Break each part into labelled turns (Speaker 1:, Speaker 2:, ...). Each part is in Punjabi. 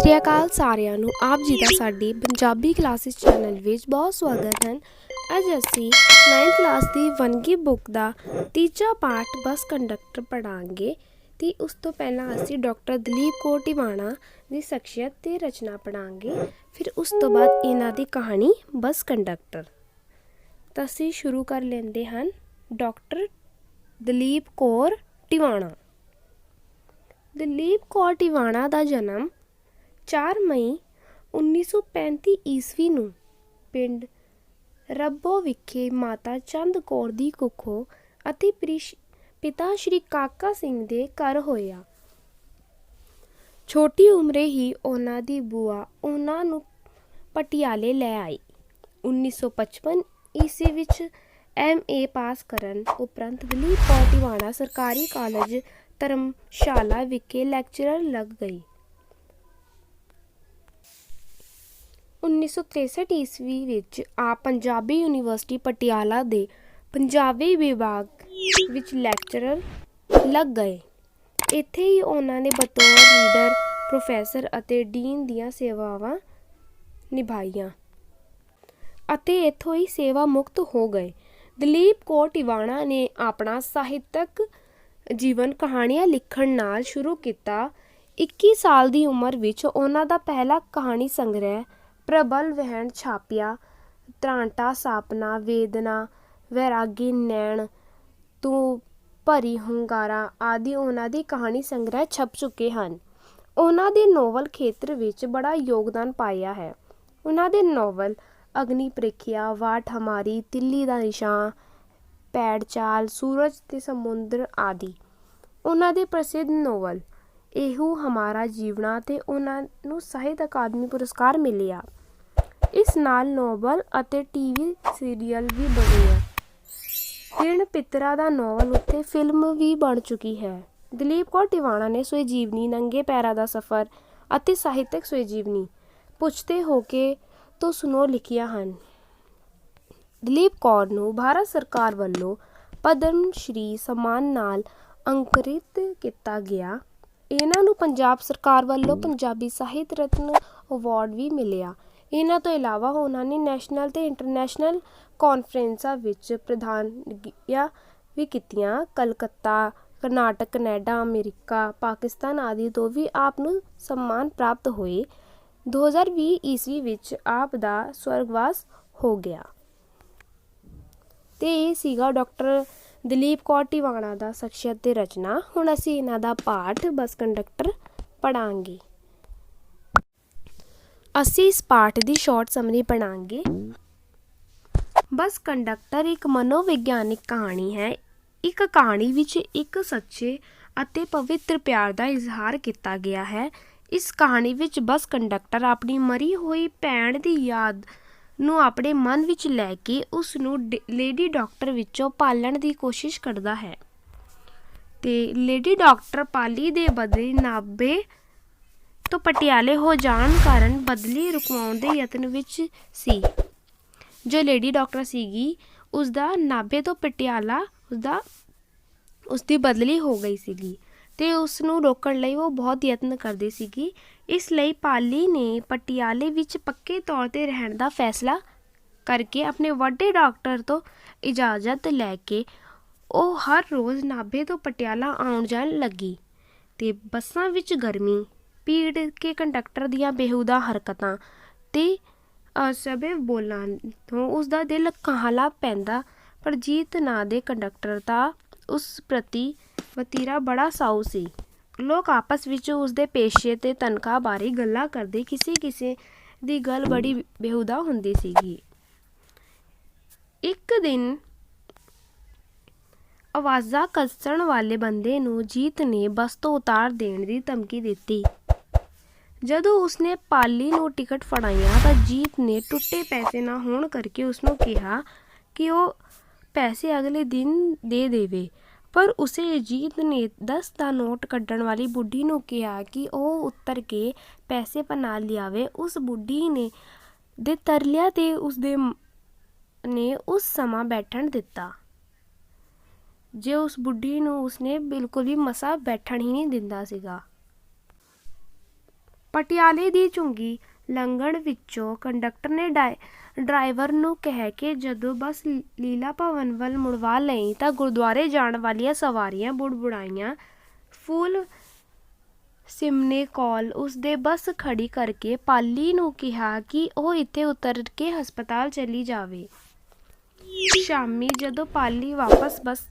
Speaker 1: ਸ੍ਰੀ ਅਕਾਲ ਸਾਰਿਆਂ ਨੂੰ। ਆਪ ਜੀ ਦਾ ਸਾਡੀ ਪੰਜਾਬੀ ਕਲਾਸਿਸ ਚੈਨਲ ਵਿੱਚ ਬਹੁਤ ਸਵਾਗਤ ਹੈ। ਅੱਜ ਅਸੀਂ 9th ਕਲਾਸ ਦੀ ਵੰਨਗੀ ਬੁੱਕ ਦਾ ਤੀਜਾ ਪਾਠ ਬੱਸ ਕੰਡਕਟਰ ਪੜ੍ਹਾਂਗੇ ਅਤੇ ਉਸ ਤੋਂ ਪਹਿਲਾਂ ਅਸੀਂ ਡਾਕਟਰ ਦਲੀਪ ਕੌਰ ਟਿਵਾਣਾ ਦੀ ਸ਼ਖਸੀਅਤ ਅਤੇ ਰਚਨਾ ਪੜ੍ਹਾਂਗੇ। ਫਿਰ ਉਸ ਤੋਂ ਬਾਅਦ ਇਹਨਾਂ ਦੀ ਕਹਾਣੀ ਬੱਸ ਕੰਡਕਟਰ। ਤਾਂ ਅਸੀਂ ਸ਼ੁਰੂ ਕਰ ਲੈਂਦੇ ਹਨ। ਡਾਕਟਰ ਦਲੀਪ ਕੌਰ ਟਿਵਾਣਾ। ਦਲੀਪ ਕੌਰ ਟਿਵਾਣਾ ਦਾ ਜਨਮ 4 ਮਈ 1935 ਈਸਵੀ ਨੂੰ ਪਿੰਡ ਰੱਬੋ ਵਿਖੇ ਮਾਤਾ ਚੰਦ ਕੌਰ ਦੀ ਕੁੱਖੋਂ ਅਤੇ ਪਿਤਾ ਸ਼੍ਰੀ ਕਾਕਾ ਸਿੰਘ ਦੇ ਘਰ ਹੋਇਆ। ਛੋਟੀ ਉਮਰੇ ਹੀ ਉਹਨਾਂ ਦੀ ਭੂਆ ਉਹਨਾਂ ਨੂੰ ਪਟਿਆਲੇ ਲੈ ਆਈ। 1955 ਈਸਵੀ ਵਿੱਚ MA ਪਾਸ ਕਰਨ ਉਪਰੰਤ ਦਲੀਪ ਕੌਰ ਟਿਵਾਣਾ ਸਰਕਾਰੀ ਕਾਲਜ ਧਰਮਸ਼ਾਲਾ ਵਿਖੇ ਲੈਕਚਰਰ ਲੱਗ ਗਈ। 1963 ਈਸਵੀ ਵਿੱਚ ਆਪ ਪੰਜਾਬੀ ਯੂਨੀਵਰਸਿਟੀ ਪਟਿਆਲਾ ਦੇ ਪੰਜਾਬੀ ਵਿਭਾਗ ਵਿੱਚ ਲੈਕਚਰਰ ਲੱਗ ਗਏ। ਇੱਥੇ ਹੀ ਉਹਨਾਂ ਨੇ ਬਤੌਰ ਰੀਡਰ, ਪ੍ਰੋਫੈਸਰ ਅਤੇ ਡੀਨ ਦੀਆਂ ਸੇਵਾਵਾਂ ਨਿਭਾਈਆਂ ਅਤੇ ਇੱਥੋਂ ਹੀ ਸੇਵਾ ਮੁਕਤ ਹੋ ਗਏ। ਦਲੀਪ ਕੌਰ ਟਿਵਾਣਾ ਨੇ ਆਪਣਾ ਸਾਹਿਤਕ ਜੀਵਨ ਕਹਾਣੀਆਂ ਲਿਖਣ ਨਾਲ ਸ਼ੁਰੂ ਕੀਤਾ। 21 ਸਾਲ ਦੀ ਉਮਰ ਵਿੱਚ ਉਹਨਾਂ ਦਾ ਪਹਿਲਾ ਕਹਾਣੀ ਸੰਗ੍ਰਹਿ ਪ੍ਰਬਲ ਵਹਿਣ ਛਾਪਿਆ। ਤ੍ਰਾਂਟਾ ਸਾਪਨਾ, ਵੇਦਨਾ, ਵੈਰਾਗੀ, ਨੈਣ, ਤੂੰ ਭਰੀ ਹੁੰਗਾਰਾ ਆਦਿ ਉਹਨਾਂ ਦੀ ਕਹਾਣੀ ਸੰਗ੍ਰਹਿ ਛਪ ਚੁੱਕੇ ਹਨ। ਉਹਨਾਂ ਦੇ ਨਾਵਲ ਖੇਤਰ ਵਿੱਚ ਬੜਾ ਯੋਗਦਾਨ ਪਾਇਆ ਹੈ। ਉਹਨਾਂ ਦੇ ਨਾਵਲ ਅਗਨੀ ਪ੍ਰੀਖਿਆ, ਵਾਟ ਹਮਾਰੀ, ਤਿੱਲੀ ਦਾ ਨਿਸ਼ਾਨ, ਪੈੜ ਚਾਲ, ਸੂਰਜ ਤੇ ਸਮੁੰਦਰ ਆਦਿ ਉਹਨਾਂ ਦੇ ਪ੍ਰਸਿੱਧ ਨਾਵਲ। ਇਹੋ ਹਮਾਰਾ ਜੀਵਣਾ ਤੇ ਉਹਨਾਂ ਨੂੰ ਸਾਹਿਤ ਅਕਾਦਮੀ ਪੁਰਸਕਾਰ ਮਿਲਿਆ। ਇਸ ਨਾਲ ਨਾਵਲ ਅਤੇ TV ਸੀਰੀਅਲ ਵੀ ਬਣੇ ਆ। ਤਿੰਨ ਪਿੱਤਰਾਂ ਦਾ ਨਾਵਲ ਉੱਤੇ ਫਿਲਮ ਵੀ ਬਣ ਚੁੱਕੀ ਹੈ। ਦਲੀਪ ਕੌਰ ਟਿਵਾਣਾ ਨੇ ਸਵੈਜੀਵਨੀ, ਨੰਗੇ ਪੈਰਾਂ ਦਾ ਸਫ਼ਰ ਅਤੇ ਸਾਹਿਤਕ ਸਵੈਜੀਵਨੀ ਪੁੱਛਤੇ ਹੋ ਕੇ ਤੋਂ ਸੁਣੋ ਲਿਖੀਆਂ ਹਨ। ਦਲੀਪ ਕੌਰ ਨੂੰ ਭਾਰਤ ਸਰਕਾਰ ਵੱਲੋਂ ਪਦਮ ਸ਼੍ਰੀ ਸਨਮਾਨ ਨਾਲ ਅੰਕਰਿਤ ਕੀਤਾ ਗਿਆ। ਇਹਨਾਂ ਨੂੰ ਪੰਜਾਬ ਸਰਕਾਰ ਵੱਲੋਂ ਪੰਜਾਬੀ ਸਾਹਿਤ ਰਤਨ ਅਵਾਰਡ ਵੀ ਮਿਲਿਆ। ਇਹਨਾਂ ਤੋਂ ਇਲਾਵਾ ਉਹਨਾਂ ਨੇ ਨੈਸ਼ਨਲ ਤੇ ਇੰਟਰਨੈਸ਼ਨਲ ਕਾਨਫਰੰਸਾਂ ਵਿੱਚ ਪ੍ਰਧਾਨਗੀਆਂ ਵੀ ਕੀਤੀਆਂ। ਕਲਕੱਤਾ, ਕਰਨਾਟਕ, ਕੈਨੇਡਾ, ਅਮਰੀਕਾ, ਪਾਕਿਸਤਾਨ ਆਦਿ ਤੋਂ ਵੀ ਆਪ ਨੂੰ ਸਨਮਾਨ ਪ੍ਰਾਪਤ ਹੋਏ। 2020 ਈਸਵੀ ਵਿੱਚ ਆਪ ਦਾ ਸਵਰਗਵਾਸ ਹੋ ਗਿਆ। ਤੇ ਇਹ ਸੀਗਾ ਡਾਕਟਰ ਦਲੀਪ ਕੌਰ ਟਿਵਾਣਾ ਦਾ ਸ਼ਖਸੀਅਤ ਤੇ ਰਚਨਾ। ਹੁਣ ਅਸੀਂ ਇਹਨਾਂ ਦਾ ਪਾਠ ਬੱਸ ਕੰਡਕਟਰ ਪੜ੍ਹਾਂਗੇ। ਅਸੀਂ ਇਸ ਪਾਠ ਦੀ ਸ਼ਾਰਟ ਸਮਰੀ ਪੜ੍ਹਾਂਗੇ। ਬੱਸ ਕੰਡਕਟਰ ਇੱਕ ਮਨੋਵਿਗਿਆਨਿਕ ਕਹਾਣੀ ਹੈ। ਇੱਕ ਕਹਾਣੀ ਵਿੱਚ ਇੱਕ ਸੱਚੇ ਅਤੇ ਪਵਿੱਤਰ ਪਿਆਰ ਦਾ ਇਜ਼ਹਾਰ ਕੀਤਾ ਗਿਆ ਹੈ। ਇਸ ਕਹਾਣੀ ਵਿੱਚ ਬੱਸ ਕੰਡਕਟਰ ਆਪਣੀ ਮਰੀ ਹੋਈ ਭੈਣ ਦੀ ਯਾਦ ਨੂੰ ਆਪਣੇ ਮਨ ਵਿੱਚ ਲੈ ਕੇ ਉਸ ਨੂੰ ਲੇਡੀ ਡਾਕਟਰ ਵਿੱਚੋਂ ਪਾਲਣ ਦੀ ਕੋਸ਼ਿਸ਼ ਕਰਦਾ ਹੈ ਤੇ ਲੇਡੀ ਡਾਕਟਰ ਪਾਲੀ ਦੇ ਬਦਲੇ ਨਾਭੇ ਤੋਂ ਪਟਿਆਲੇ ਹੋ ਜਾਣ ਕਾਰਨ ਬਦਲੀ ਰੁਕਵਾਉਣ ਦੇ ਯਤਨ ਵਿੱਚ ਸੀ। ਜੋ ਲੇਡੀ ਡਾਕਟਰ ਸੀਗੀ ਉਸਦਾ ਨਾਭੇ ਤੋਂ ਪਟਿਆਲਾ ਉਸਦੀ ਬਦਲੀ ਹੋ ਗਈ ਸੀਗੀ ਅਤੇ ਉਸ ਨੂੰ ਰੋਕਣ ਲਈ ਉਹ ਬਹੁਤ ਯਤਨ ਕਰਦੀ ਸੀਗੀ। ਇਸ ਲਈ ਪਾਲੀ ਨੇ ਪਟਿਆਲੇ ਵਿੱਚ ਪੱਕੇ ਤੌਰ 'ਤੇ ਰਹਿਣ ਦਾ ਫੈਸਲਾ ਕਰਕੇ ਆਪਣੇ ਵੱਡੇ ਡਾਕਟਰ ਤੋਂ ਇਜਾਜ਼ਤ ਲੈ ਕੇ ਉਹ ਹਰ ਰੋਜ਼ ਨਾਭੇ ਤੋਂ ਪਟਿਆਲਾ ਆਉਣ ਜਾਣ ਲੱਗੀ। ਅਤੇ ਬੱਸਾਂ ਵਿੱਚ ਗਰਮੀ, ਭੀੜ ਕੇ ਕੰਡਕਟਰ ਦੀਆਂ ਬੇਹੂਦਾ ਹਰਕਤਾਂ ਅਤੇ ਅਸਭ्य ਬੋਲਾਂ ਤੋਂ ਉਸਦਾ ਦਿਲ ਕਾਹਲਾ ਪੈਂਦਾ। ਪਰ ਜੀਤ ਨਾਂ ਦੇ ਕੰਡਕਟਰ ਦਾ ਉਸ ਪ੍ਰਤੀ ਵਤੀਰਾ ਬੜਾ ਸਾਊ ਸੀ। ਲੋਕ ਆਪਸ ਵਿੱਚ ਉਸਦੇ ਪੇਸ਼ੇ ਅਤੇ ਤਨਖਾਹ ਬਾਰੇ ਗੱਲਾਂ ਕਰਦੇ। ਕਿਸੇ ਦੀ ਗੱਲ ਬੜੀ ਬੇਹੂਦਾ ਹੁੰਦੀ ਸੀਗੀ। ਇੱਕ ਦਿਨ ਆਵਾਜ਼ਾਂ ਕੱਸਣ ਵਾਲੇ ਬੰਦੇ ਨੂੰ ਜੀਤ ਨੇ ਬੱਸ ਤੋਂ ਉਤਾਰ ਦੇਣ ਦੀ ਧਮਕੀ ਦਿੱਤੀ। ਜਦੋਂ ਉਸਨੇ ਪਾਲੀ ਨੂੰ ਟਿਕਟ ਫੜਾਈਆਂ ਤਾਂ ਜੀਤ ਨੇ ਟੁੱਟੇ ਪੈਸੇ ਨਾ ਹੋਣ ਕਰਕੇ ਉਸਨੂੰ ਕਿਹਾ ਕਿ ਉਹ ਪੈਸੇ ਅਗਲੇ ਦਿਨ ਦੇ ਦੇਵੇ। ਪਰ ਉਸੇ ਜੀਤ ਨੇ 10 ਦਾ ਨੋਟ ਕੱਢਣ ਵਾਲੀ ਬੁੱਢੀ ਨੂੰ ਕਿਹਾ ਕਿ ਉਹ ਉਤਰ ਕੇ ਪੈਸੇ ਬਣਾ ਲਿਆਵੇ। ਉਸ ਬੁੱਢੀ ਨੇ ਦੇ ਤਰਲਿਆਂ 'ਤੇ ਉਸਦੇ ਨੇ ਉਸ ਸਮਾਂ ਬੈਠਣ ਦਿੱਤਾ। ਜੇ ਉਸ ਬੁੱਢੀ ਨੂੰ ਉਸਨੇ ਬਿਲਕੁਲ ਵੀ ਮਸਾਂ ਬੈਠਣ ਹੀ ਨਹੀਂ ਦਿੰਦਾ ਸੀਗਾ। ਪਟਿਆਲੇ ਦੀ ਝੁੰਗੀ ਲੰਘਣ ਵਿੱਚੋਂ ਕੰਡਕਟਰ ਨੇ ਡਰਾਈਵਰ ਨੂੰ ਕਿਹਾ ਕਿ ਜਦੋਂ ਬੱਸ ਲੀਲਾ ਭਵਨ ਵੱਲ ਮੁੜਵਾ ਲਈ ਤਾਂ ਗੁਰਦੁਆਰੇ ਜਾਣ ਵਾਲੀਆਂ ਸਵਾਰੀਆਂ ਬੁੜਬੁੜਾਈਆਂ। ਫੂਲ ਸਿਮਨੇ ਕੋਲ ਉਸਦੇ ਬੱਸ ਖੜੀ ਕਰਕੇ ਪਾਲੀ ਨੂੰ ਕਿਹਾ ਕਿ ਉਹ ਇੱਥੇ ਉਤਰ ਕੇ ਹਸਪਤਾਲ ਚਲੀ ਜਾਵੇ। ਸ਼ਾਮੀ ਜਦੋਂ ਪਾਲੀ ਵਾਪਸ ਬੱਸ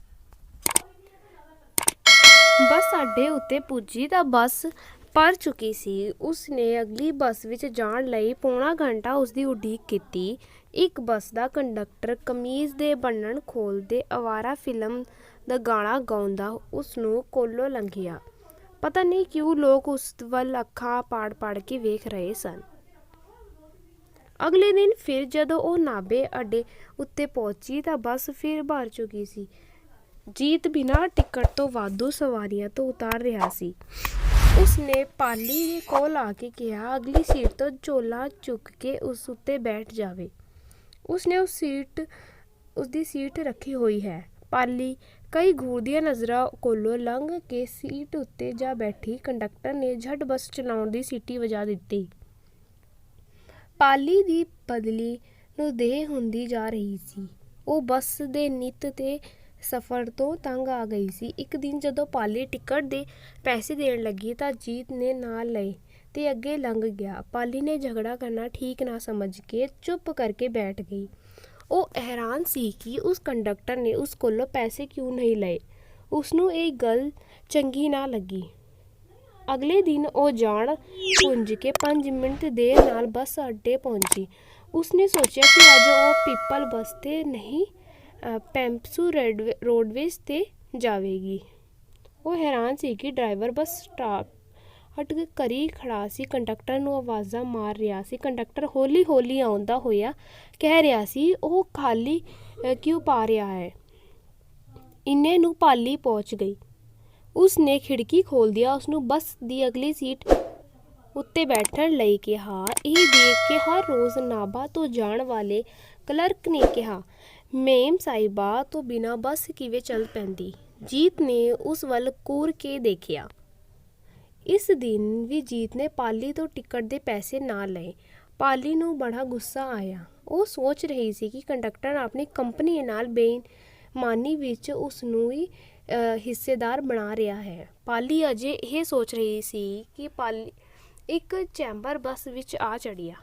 Speaker 1: ਅੱਡੇ ਉੱਤੇ ਪੁੱਜੀ ਤਾਂ ਬੱਸ ਭਰ ਚੁੱਕੀ ਸੀ। ਉਸਨੇ ਅਗਲੀ ਬੱਸ ਵਿੱਚ ਜਾਣ ਲਈ ਪੌਣਾ ਘੰਟਾ ਉਸਦੀ ਉਡੀਕ ਕੀਤੀ। ਇੱਕ ਬੱਸ ਦਾ ਕੰਡਕਟਰ ਕਮੀਜ਼ ਦੇ ਬੰਨ੍ਹਣ ਖੋਲ੍ਹਦੇ ਅਵਾਰਾ ਫਿਲਮ ਦਾ ਗਾਣਾ ਗਾਉਂਦਾ ਉਸਨੂੰ ਕੋਲੋਂ ਲੰਘਿਆ। ਪਤਾ ਨਹੀਂ ਕਿਉਂ ਲੋਕ ਉਸ ਵੱਲ ਅੱਖਾਂ ਪਾੜ ਕੇ ਵੇਖ ਰਹੇ ਸਨ। ਅਗਲੇ ਦਿਨ ਫਿਰ ਜਦੋਂ ਉਹ ਨਾਭੇ ਅੱਡੇ ਉੱਤੇ ਪਹੁੰਚੀ ਤਾਂ ਬੱਸ ਫਿਰ ਭਰ ਚੁੱਕੀ ਸੀ। ਜੀਤ ਬਿਨਾਂ ਟਿਕਟ ਤੋਂ ਵਾਧੂ ਸਵਾਰੀਆਂ ਤੋਂ ਉਤਾਰ ਰਿਹਾ ਸੀ। ਉਸਨੇ ਪਾਲੀ ਦੇ ਕੋਲ ਆ ਕੇ ਕਿਹਾ, ਅਗਲੀ ਸੀਟ ਤੋਂ ਝੋਲਾ ਚੁੱਕ ਕੇ ਉਸ ਉੱਤੇ ਬੈਠ ਜਾਵੇ। ਉਸਨੇ ਉਸਦੀ ਸੀਟ ਰੱਖੀ ਹੋਈ ਹੈ। ਪਾਲੀ ਕਈ ਘੂਰਦੀਆਂ ਨਜ਼ਰਾਂ ਕੋਲੋਂ ਲੰਘ ਕੇ ਸੀਟ ਉੱਤੇ ਜਾ ਬੈਠੀ। ਕੰਡਕਟਰ ਨੇ ਝਟ ਬੱਸ ਚਲਾਉਣ ਦੀ ਸੀਟੀ ਵਜਾ ਦਿੱਤੀ। ਪਾਲੀ ਦੀ ਬਦਲੀ ਨੂੰ ਦੇਰ ਹੁੰਦੀ ਜਾ ਰਹੀ ਸੀ। ਉਹ ਬੱਸ ਦੇ ਨਿੱਤ ਦੇ ਸਫ਼ਰ ਤੋਂ ਤੰਗ ਆ ਗਈ ਸੀ। ਇੱਕ ਦਿਨ ਜਦੋਂ ਪਾਲੀ ਟਿਕਟ ਦੇ ਪੈਸੇ ਦੇਣ ਲੱਗੀ ਤਾਂ ਜੀਤ ਨੇ ਨਾਲ ਲਏ ਤੇ ਅੱਗੇ ਲੰਘ ਗਿਆ। ਪਾਲੀ ਨੇ ਝਗੜਾ ਕਰਨਾ ਠੀਕ ਨਾ ਸਮਝ ਕੇ ਚੁੱਪ ਕਰਕੇ ਬੈਠ ਗਈ। ਉਹ ਹੈਰਾਨ ਸੀ ਕਿ ਉਸ ਕੰਡਕਟਰ ਨੇ ਉਸ ਕੋਲੋਂ ਪੈਸੇ ਕਿਉਂ ਨਹੀਂ ਲਏ। ਉਸਨੂੰ ਇਹ ਗੱਲ ਚੰਗੀ ਨਾ ਲੱਗੀ। ਅਗਲੇ ਦਿਨ ਉਹ ਜਾਣ ਪੁੱਜ ਕੇ 5 ਮਿੰਟ ਦੇਰ ਨਾਲ ਬੱਸ ਅੱਡੇ ਪਹੁੰਚੀ। ਉਸਨੇ ਸੋਚਿਆ ਕਿ ਅੱਜ ਉਹ ਪੀਪਲ ਬੱਸ 'ਤੇ ਨਹੀਂ ਪੈਂਪਸੂ ਰੋਡਵੇਜ਼ 'ਤੇ ਜਾਵੇਗੀ। ਉਹ ਹੈਰਾਨ ਸੀ ਕਿ ਡਰਾਈਵਰ ਬੱਸ ਸਟਾਰਟ ਕਰੀ ਖੜਾ ਸੀ, ਕੰਡਕਟਰ ਨੂੰ ਆਵਾਜ਼ਾਂ ਮਾਰ ਰਿਹਾ ਸੀ। ਕੰਡਕਟਰ ਹੌਲੀ ਹੌਲੀ ਆਉਂਦਾ ਹੋਇਆ ਕਹਿ ਰਿਹਾ ਸੀ, ਉਹ ਖਾਲੀ ਕਿਉਂ ਪਾ ਰਿਹਾ ਹੈ। ਇੰਨੇ ਨੂੰ ਪਾਲੀ ਪਹੁੰਚ ਗਈ। ਉਸਨੇ ਖਿੜਕੀ ਖੋਲ੍ਹਦਿਆਂ ਉਸਨੂੰ ਬੱਸ ਦੀ ਅਗਲੀ ਸੀਟ ਉੱਤੇ ਬੈਠਣ ਲਈ ਕਿਹਾ। ਇਹ ਦੇਖ ਕੇ ਹਰ ਰੋਜ਼ ਨਾਭਾ ਤੋਂ ਜਾਣ ਵਾਲੇ ਕਲਰਕ ਨੇ ਕਿਹਾ, ਮੇਮ ਸਾਹਿਬਾ ਤੋਂ ਬਿਨਾਂ ਬੱਸ ਕਿਵੇਂ ਚੱਲ ਪੈਂਦੀ। ਜੀਤ ਨੇ ਉਸ ਵੱਲ ਘੂਰ ਕੇ ਦੇਖਿਆ। ਇਸ ਦਿਨ ਵੀ ਜੀਤ ਨੇ ਪਾਲੀ ਤੋਂ ਟਿਕਟ ਦੇ ਪੈਸੇ ਨਾ ਲਏ। ਪਾਲੀ ਨੂੰ ਬੜਾ ਗੁੱਸਾ ਆਇਆ। ਉਹ ਸੋਚ ਰਹੀ ਸੀ ਕਿ ਕੰਡਕਟਰ ਆਪਣੀ ਕੰਪਨੀ ਨਾਲ ਬੇਈਮਾਨੀ ਵਿੱਚ ਉਸਨੂੰ ਹੀ ਹਿੱਸੇਦਾਰ ਬਣਾ ਰਿਹਾ ਹੈ। ਪਾਲੀ ਅਜੇ ਇਹ ਸੋਚ ਰਹੀ ਸੀ ਕਿ ਪਾਲੀ ਇੱਕ ਚੈਂਬਰ ਬੱਸ ਵਿੱਚ ਆ ਚੜ੍ਹਿਆ।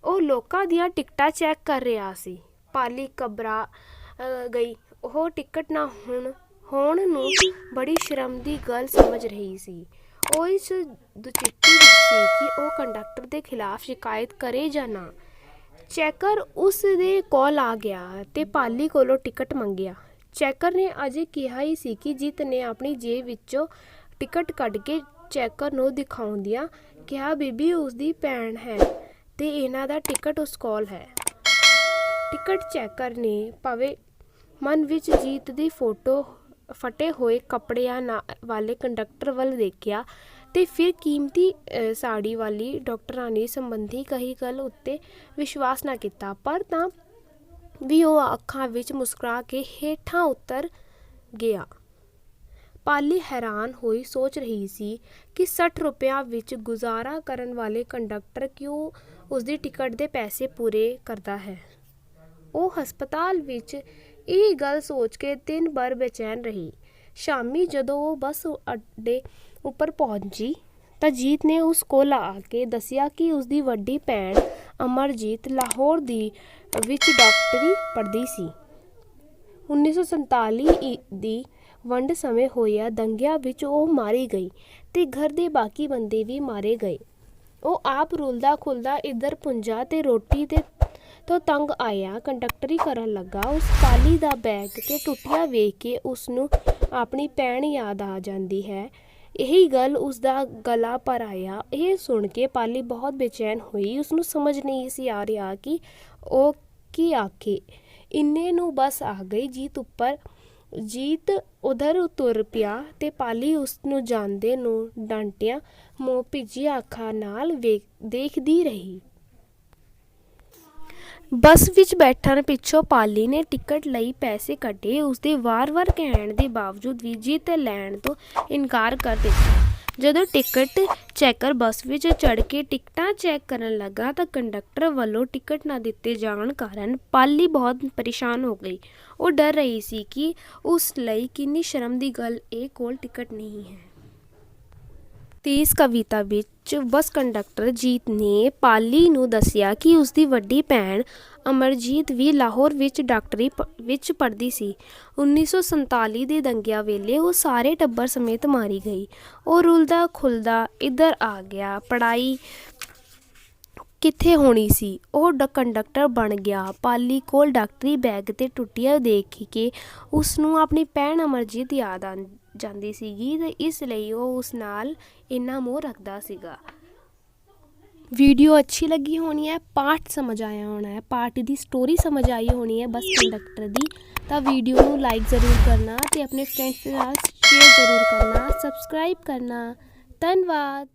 Speaker 1: ਉਹ ਲੋਕਾਂ ਦੀਆਂ ਟਿਕਟਾਂ ਚੈੱਕ ਕਰ ਰਿਹਾ ਸੀ। ਪਾਲੀ ਘਬਰਾ ਗਈ। ਉਹ ਟਿਕਟ ਨਾ ਹੋਣ ਨੂੰ ਬੜੀ ਸ਼ਰਮ ਦੀ ਗੱਲ ਸਮਝ ਰਹੀ ਸੀ। ਉਹ ਇਸ ਦੁਚਿੱਤੀ ਵਿੱਚ ਸੀ ਕਿ ਉਹ ਕੰਡਕਟਰ ਦੇ ਖਿਲਾਫ ਸ਼ਿਕਾਇਤ ਕਰੇ ਜਾਂ ਨਾ। ਚੈਕਰ ਉਸ ਦੇ ਕੋਲ ਆ ਗਿਆ ਤੇ ਪਾਲੀ ਕੋਲੋਂ ਟਿਕਟ ਮੰਗਿਆ। ਚੈਕਰ ਨੇ ਅਜੇ ਕਿਹਾ ਹੀ ਸੀ ਕਿ ਜੀਤ ਨੇ ਆਪਣੀ ਜੇਬ ਵਿੱਚੋਂ ਟਿਕਟ ਕੱਢ ਕੇ ਚੈਕਰ ਨੂੰ ਦਿਖਾਉਂਦਿਆਂ ਕਿਹਾ, ਬੀਬੀ ਉਸਦੀ ਭੈਣ ਹੈ ਤੇ ਇਹਨਾਂ ਦਾ ਟਿਕਟ ਉਸ ਕੋਲ ਹੈ। ਟਿਕਟ ਚੈਕਰ ਨੇ ਭਾਵੇਂ ਮਨ ਵਿੱਚ ਜੀਤ ਦੀ ਫੋਟੋ ਫਟੇ ਹੋਏ ਕੱਪੜਿਆਂ ਵਾਲੇ ਕੰਡਕਟਰ ਵੱਲ ਦੇਖਿਆ ਤੇ ਫਿਰ ਕੀਮਤੀ ਸਾੜੀ ਵਾਲੀ ਡਾਕਟਰਾਨੀ ਸੰਬੰਧੀ ਕਹੀ ਗੱਲ ਉੱਤੇ ਵਿਸ਼ਵਾਸ ਨਾ ਕੀਤਾ। ਪਰ ਤਾਂ ਵੀ ਉਹ ਅੱਖਾਂ ਵਿੱਚ ਮੁਸਕਰਾ ਕੇ ਹੇਠਾਂ ਉਤਰ ਗਿਆ। ਪਾਲੀ ਹੈਰਾਨ ਹੋਈ ਸੋਚ ਰਹੀ ਸੀ ਕਿ 60 ਰੁਪਇਆਂ ਵਿੱਚ ਗੁਜ਼ਾਰਾ ਕਰਨ ਵਾਲੇ ਕੰਡਕਟਰ ਕਿਉਂ ਉਸਦੀ ਟਿਕਟ ਦੇ ਪੈਸੇ ਪੂਰੇ ਕਰਦਾ ਹੈ। ਉਹ ਹਸਪਤਾਲ ਵਿੱਚ ਇਹ ਗੱਲ ਸੋਚ ਕੇ ਦਿਨ ਭਰ ਬੇਚੈਨ ਰਹੀ। ਸ਼ਾਮੀ ਜਦੋਂ ਉਹ ਬੱਸ ਅੱਡੇ ਉੱਪਰ ਪਹੁੰਚੀ ਤਾਂ ਜੀਤ ਨੇ ਉਸ ਕੋਲ ਆ ਕੇ ਦੱਸਿਆ ਕਿ ਉਸਦੀ ਵੱਡੀ ਭੈਣ ਅਮਰਜੀਤ ਲਾਹੌਰ ਵਿੱਚ ਡਾਕਟਰੀ ਪੜ੍ਹਦੀ ਸੀ। 1947 ਦੀ ਵੰਡ ਸਮੇਂ ਹੋਇਆ ਦੰਗਿਆਂ ਵਿੱਚ ਉਹ ਮਾਰੀ ਗਈ ਤੇ ਘਰ ਦੇ ਬਾਕੀ ਬੰਦੇ ਵੀ ਮਾਰੇ ਗਏ। ਉਹ ਆਪ ਰੁਲਦਾ ਖੁਲਦਾ ਇੱਧਰ ਪੁੱਜਾ ਤੇ ਰੋਟੀ ਤੋਂ ਤੰਗ ਆਇਆ ਕੰਡਕਟਰੀ ਕਰਨ ਲੱਗਾ। ਉਸ ਪਾਲੀ ਦਾ ਬੈਗ ਤੇ ਟੁੱਟਿਆ ਵੇਖ ਕੇ ਉਸਨੂੰ ਆਪਣੀ ਭੈਣ ਯਾਦ ਆ ਜਾਂਦੀ ਹੈ। ਇਹੀ ਗੱਲ ਉਸਦਾ ਗਲਾ ਭਰ ਆਇਆ। ਇਹ ਸੁਣ ਕੇ ਪਾਲੀ ਬਹੁਤ ਬੇਚੈਨ ਹੋਈ। ਉਸਨੂੰ ਸਮਝ ਨਹੀਂ ਸੀ ਆ ਰਿਹਾ ਕਿ ਉਹ ਕੀ ਆਖੇ। ਇੰਨੇ ਨੂੰ ਬੱਸ ਆ ਗਈ। ਜੀਤ ਉਧਰ ਤੁਰ ਪਿਆ ਤੇ ਪਾਲੀ ਉਸਨੂੰ ਜਾਂਦੇ ਨੂੰ ਡਾਂਟਿਆਂ ਮੂੰਹ ਭਿੱਜੀਆਂ ਅੱਖਾਂ ਨਾਲ ਦੇਖਦੀ ਰਹੀ। ਬੱਸ ਵਿੱਚ ਬੈਠਣ ਪਿੱਛੋਂ ਪਾਲੀ ਨੇ ਟਿਕਟ ਲਈ ਪੈਸੇ ਕੱਢੇ। ਉਸਦੇ ਵਾਰ-ਵਾਰ ਕਹਿਣ ਦੇ ਬਾਵਜੂਦ ਵੀ ਜੀਤ ਲੈਣ ਤੋਂ ਇਨਕਾਰ ਕਰ ਦਿੱਤਾ। ਜਦੋਂ ਟਿਕਟ ਚੈਕਰ ਬੱਸ ਵਿੱਚ ਚੜ੍ਹ ਕੇ ਟਿਕਟਾਂ ਚੈੱਕ ਕਰਨ ਲੱਗਾ ਤਾਂ ਕੰਡਕਟਰ ਵੱਲੋਂ ਟਿਕਟ ਨਾ ਦਿੱਤੇ ਜਾਣ ਕਾਰਨ ਪਾਲੀ ਬਹੁਤ ਪਰੇਸ਼ਾਨ ਹੋ ਗਈ। ਉਹ ਡਰ ਰਹੀ ਸੀ ਕਿ ਉਸ ਲਈ ਕਿੰਨੀ ਸ਼ਰਮ ਦੀ ਗੱਲ ਇਹ ਕੋਲ ਟਿਕਟ ਨਹੀਂ ਹੈ। ਤੇ ਇਸ ਕਵਿਤਾ ਵਿੱਚ ਬੱਸ ਕੰਡਕਟਰ ਜੀਤ ਨੇ ਪਾਲੀ ਨੂੰ ਦੱਸਿਆ ਕਿ ਉਸਦੀ ਵੱਡੀ ਭੈਣ ਅਮਰਜੀਤ ਵੀ ਲਾਹੌਰ ਵਿੱਚ ਡਾਕਟਰੀ ਵਿੱਚ ਪੜ੍ਹਦੀ ਸੀ। 1947 ਦੇ ਦੰਗਿਆਂ ਵੇਲੇ ਉਹ ਸਾਰੇ ਟੱਬਰ ਸਮੇਤ ਮਾਰੀ ਗਈ। ਉਹ ਰੁਲਦਾ ਖੁੱਲਦਾ ਇੱਧਰ ਆ ਗਿਆ, ਪੜ੍ਹਾਈ ਕਿੱਥੇ ਹੋਣੀ ਸੀ। ਉਹ ਕੰਡਕਟਰ ਬਣ ਗਿਆ। ਪਾਲੀ ਕੋਲ ਡਾਕਟਰੀ ਬੈਗ 'ਤੇ ਟੁੱਟੀਆਂ ਦੇਖ ਕੇ ਉਸਨੂੰ ਆਪਣੀ ਭੈਣ ਅਮਰਜੀਤ ਯਾਦ ਆ ਜਾਂਦੀ ਸੀਗੀ ਅਤੇ ਇਸ ਲਈ ਉਹ ਉਸ ਨਾਲ ਇੰਨਾ ਮੋਹ ਰੱਖਦਾ ਸੀਗਾ। ਵੀਡੀਓ ਅੱਛੀ ਲੱਗੀ ਹੋਣੀ ਹੈ, ਪਾਠ ਸਮਝ ਆਇਆ ਹੋਣਾ ਹੈ, ਪਾਠ ਦੀ ਸਟੋਰੀ ਸਮਝ ਆਈ ਹੋਣੀ ਹੈ ਬੱਸ ਕੰਡਕਟਰ ਦੀ। ਤਾਂ ਵੀਡੀਓ ਨੂੰ ਲਾਈਕ ਜ਼ਰੂਰ ਕਰਨਾ ਅਤੇ ਆਪਣੇ ਫਰੈਂਡਸ ਦੇ ਨਾਲ ਸ਼ੇਅਰ ਜ਼ਰੂਰ ਕਰਨਾ, ਸਬਸਕ੍ਰਾਈਬ ਕਰਨਾ। ਧੰਨਵਾਦ।